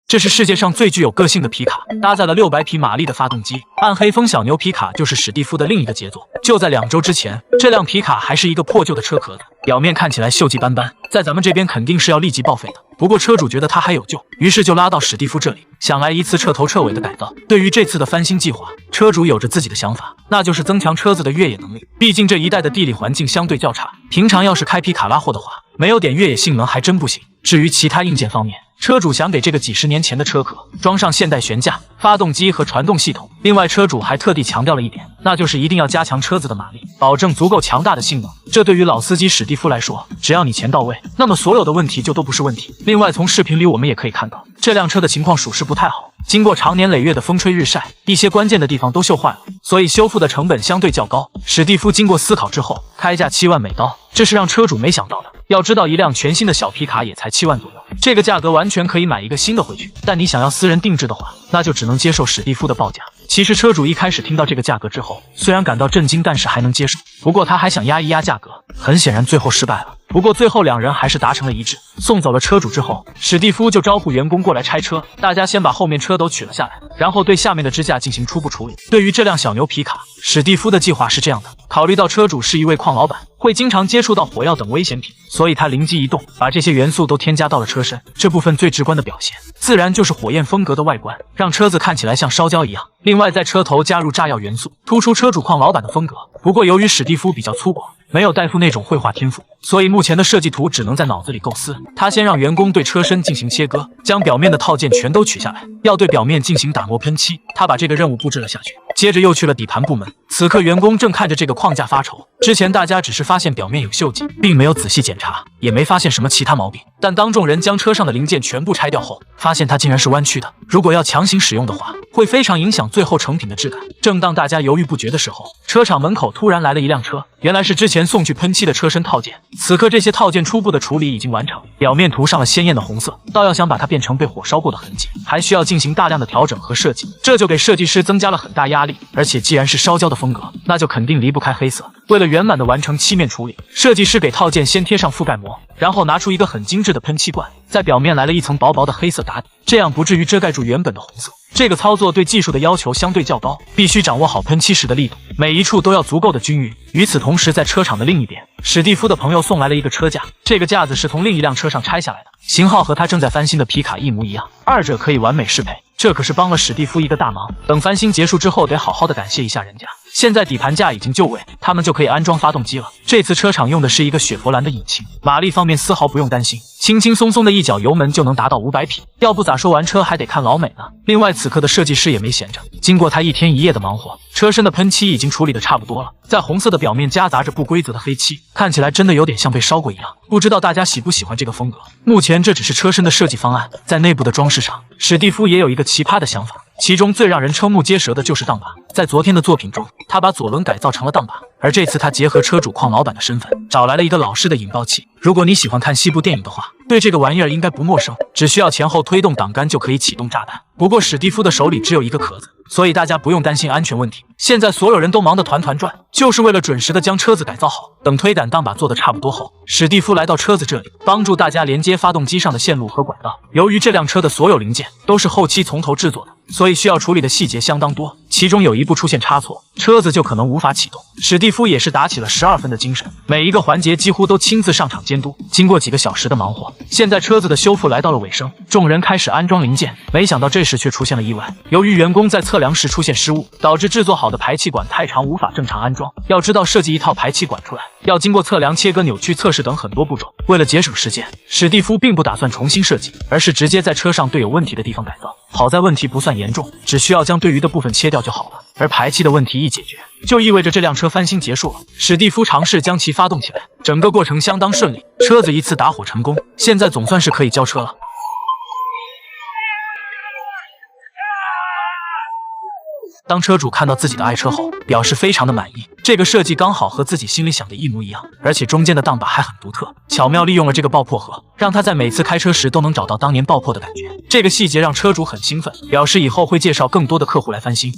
这是世界上最具有个性的皮卡，搭载了600匹马力的发动机。暗黑风小牛皮卡就是史蒂夫的另一个杰作。就在2周之前，这辆皮卡还是一个破旧的车壳子，表面看起来锈迹斑斑，在咱们这边肯定是要立即报废的。不过车主觉得它还有救，于是就拉到史蒂夫这里，想来一次彻头彻尾的改造。对于这次的翻新计划，车主有着自己的想法，那就是增强车子的越野能力。毕竟这一带的地理环境相对较差，平常要是开皮卡拉货的话，没有点越野性能还真不行。至于其他硬件方面，车主想给这个几十年前的车壳装上现代悬架、发动机和传动系统。另外，车主还特地强调了一点，那就是一定要加强车子的马力，保证足够强大的性能。这对于老司机史蒂夫来说，只要你钱到位，那么所有的问题就都不是问题。另外，从视频里我们也可以看到，这辆车的情况属实不太好，经过长年累月的风吹日晒，一些关键的地方都锈坏了，所以修复的成本相对较高。史蒂夫经过思考之后，开价7万美刀，这是让车主没想到的。要知道，一辆全新的小皮卡也才7万左右，这个价格完全可以买一个新的回去。但你想要私人定制的话，那就只能接受史蒂夫的报价。其实车主一开始听到这个价格之后，虽然感到震惊，但是还能接受。不过他还想压一压价格，很显然最后失败了。不过最后两人还是达成了一致。送走了车主之后，史蒂夫就招呼员工过来拆车，大家先把后面车斗取了下来，然后对下面的支架进行初步处理。对于这辆小牛皮卡，史蒂夫的计划是这样的：考虑到车主是一位矿老板，会经常接触到火药等危险品，所以他灵机一动，把这些元素都添加到了车身。这部分最直观的表现，自然就是火焰风格的外观，让车子看起来像烧焦一样。另外，在车头加入炸药元素，突出车主矿老板的风格。不过由于史蒂夫比较粗犷，没有带负那种绘画天赋，所以目前的设计图只能在脑子里构思。他先让员工对车身进行切割，将表面的套件全都取下来，要对表面进行打磨喷漆。他把这个任务布置了下去，接着又去了底盘部门。此刻员工正看着这个框架发愁，之前大家只是发现表面有锈迹，并没有仔细检查，也没发现什么其他毛病。但当众人将车上的零件全部拆掉后，发现它竟然是弯曲的，如果要强行使用的话，会非常影响最后成品的质感。正当大家犹豫不决的时候，车厂门口突然来了一辆车，原来是之前送去喷漆的车身套件。此刻这些套件初步的处理已经完成，表面涂上了鲜艳的红色，倒要想把它变成被火烧过的痕迹，还需要进行大量的调整和设计，这就给设计师增加了很大压力。而且既然是烧焦的风格，那就肯定离不开黑色。为了圆满的完成漆面处理，设计师给套件先贴上覆盖膜，然后拿出一个很精致的喷漆罐，在表面来了一层薄薄的黑色打底，这样不至于遮盖住原本的红色。这个操作对技术的要求相对较高，必须掌握好喷漆时的力度，每一处都要足够的均匀。与此同时，在车场的另一边，史蒂夫的朋友送来了一个车架，这个架子是从另一辆车上拆下来的，型号和他正在翻新的皮卡一模一样，二者可以完美适配。这可是帮了史蒂夫一个大忙，等翻新结束之后，得好好的感谢一下人家。现在底盘架已经就位，他们就可以安装发动机了。这次车厂用的是一个雪佛兰的引擎，马力方面丝毫不用担心，轻轻松松的一脚油门就能达到500匹。要不咋说玩车还得看老美呢。另外，此刻的设计师也没闲着，经过他一天一夜的忙活，车身的喷漆已经处理的差不多了，在红色的表面夹杂着不规则的黑漆，看起来真的有点像被烧过一样。不知道大家喜不喜欢这个风格？目前这只是车身的设计方案，在内部的装饰上，史蒂夫也有一个奇葩的想法。其中最让人瞠目结舌的就是档把。在昨天的作品中，他把左轮改造成了档把，而这次他结合车主矿老板的身份，找来了一个老式的引爆器。如果你喜欢看西部电影的话，对这个玩意儿应该不陌生，只需要前后推动挡杆就可以启动炸弹。不过史蒂夫的手里只有一个壳子，所以大家不用担心安全问题。现在所有人都忙得团团转，就是为了准时的将车子改造好。等推杆档把做得差不多后，史蒂夫来到车子这里，帮助大家连接发动机上的线路和管道。由于这辆车的所有零件都是后期从头制作的，所以需要处理的细节相当多，其中有一步出现差错，车子就可能无法启动。史蒂夫也是打起了12分的精神，每一个环节几乎都亲自上场监督。经过几个小时的忙活，现在车子的修复来到了尾声，众人开始安装零件。没想到这时却出现了意外，由于员工在测量时出现失误，导致制作好的排气管太长，无法正常安装。要知道，设计一套排气管出来，要经过测量、切割、扭曲、测试等很多步骤。为了节省时间，史蒂夫并不打算重新设计，而是直接在车上对有问题的地方改造。好在问题不算严重，只需要将对余的部分切掉就好了。而排气的问题一解决，就意味着这辆车翻新结束了。史蒂夫尝试将其发动起来，整个过程相当顺利，车子一次打火成功，现在总算是可以交车了。当车主看到自己的爱车后，表示非常的满意。这个设计刚好和自己心里想的一模一样，而且中间的档把还很独特，巧妙利用了这个爆破盒，让他在每次开车时都能找到当年爆破的感觉。这个细节让车主很兴奋，表示以后会介绍更多的客户来翻新。